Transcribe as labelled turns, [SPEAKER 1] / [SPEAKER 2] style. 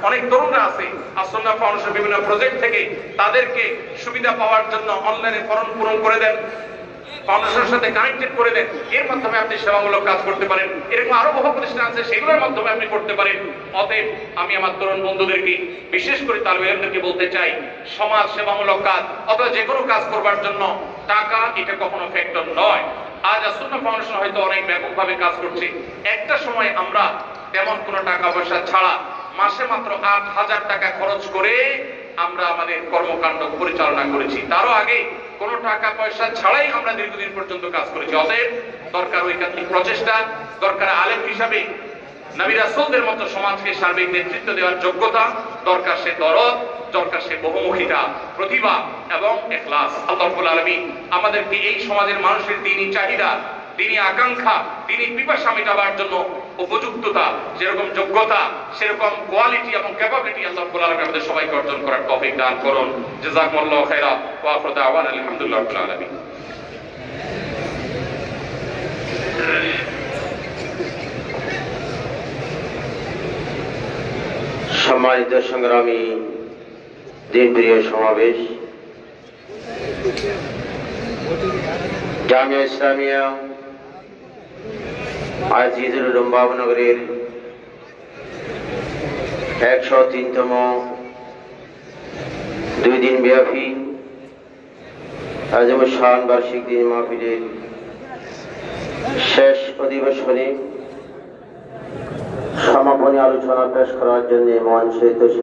[SPEAKER 1] অনেক তরুণরা আছে আসন্না ফাউন্ডেশন বিভিন্ন প্রজেক্ট থেকে তাদেরকে সুবিধা পাওয়ার জন্য অনলাইনে ফর্ম পূরণ করে দেন, ফাউন্ডেশনের সাথে কানেক্টেড করে দেন। এর মাধ্যমে আপনি সেবামূলক কাজ করতে পারেন। এরকম আরো বহু প্রতিষ্ঠান আছে, সেগুলোর মাধ্যমে আপনি করতে পারেন। অতএব আমি আমার তরুণ বন্ধুদেরকে, বিশেষ করে তালিবে ইলমদেরকে বলতে চাই, সমাজ সেবামূলক কাজ অথবা যে কোনো কাজ করবার জন্য টাকা এটা কখনো ফ্যাক্টর নয়। আজ আসন্না ফাউন্ডেশন হয়তো অনেক ব্যাপকভাবে কাজ করছে। একটা সময় আমরা তেমন কোনো টাকা পয়সা ছাড়া মাসে মাত্র 8,000 টাকা খরচ করে আমরা আমাদের কর্মকাণ্ড পরিচালনা করেছি। তারও আগে কোনো টাকা পয়সা ছাড়াই আমরা দীর্ঘদিন পর্যন্ত কাজ করেছি। অতএব দরকার ঐকান্তিক প্রচেষ্টা, দরকার আলেম হিসাবে নবী রাসূলদের মতো সমাজকে সার্বিক নেতৃত্ব দেওয়ার যোগ্যতা, দরকার সে দরদ, দরকার সে বহুমুখিতা, প্রতিভা এবং ইখলাস। আল্লাহ রাব্বুল আলামিন আমাদেরকে এই সমাজের মানুষের দ্বীনি চাহিদা, দ্বীনি আকাঙ্ক্ষা, দ্বীনি পিপাসা মেটাবার জন্য উপযুক্ততা, যেরকম যোগ্যতা সেরকম কোয়ালিটি এবং ক্যাপাবিলিটি আল্লাহ রাব্বুল আলামিন আমাদের সবাইকে অর্জন করার তৌফিক দান করুন। জাযাকুমুল্লাহু খাইরা ওয়া আখিরু দাওয়ানা আলহামদুলিল্লাহি রাব্বিল আলামিন।
[SPEAKER 2] সম্মানিত সংগ্রামী দিনপ্রিয় সমাবেশ, জামিয়া ইসলামিয়া আজিজুল উলুম বাবনগরের 103তম 2 দিন ব্যাপী আজম শান বার্ষিক দিন মাহফিলের শেষ অধিবেশনে সমাপনী আলোচনা পেশ করার জন্য মঞ্চে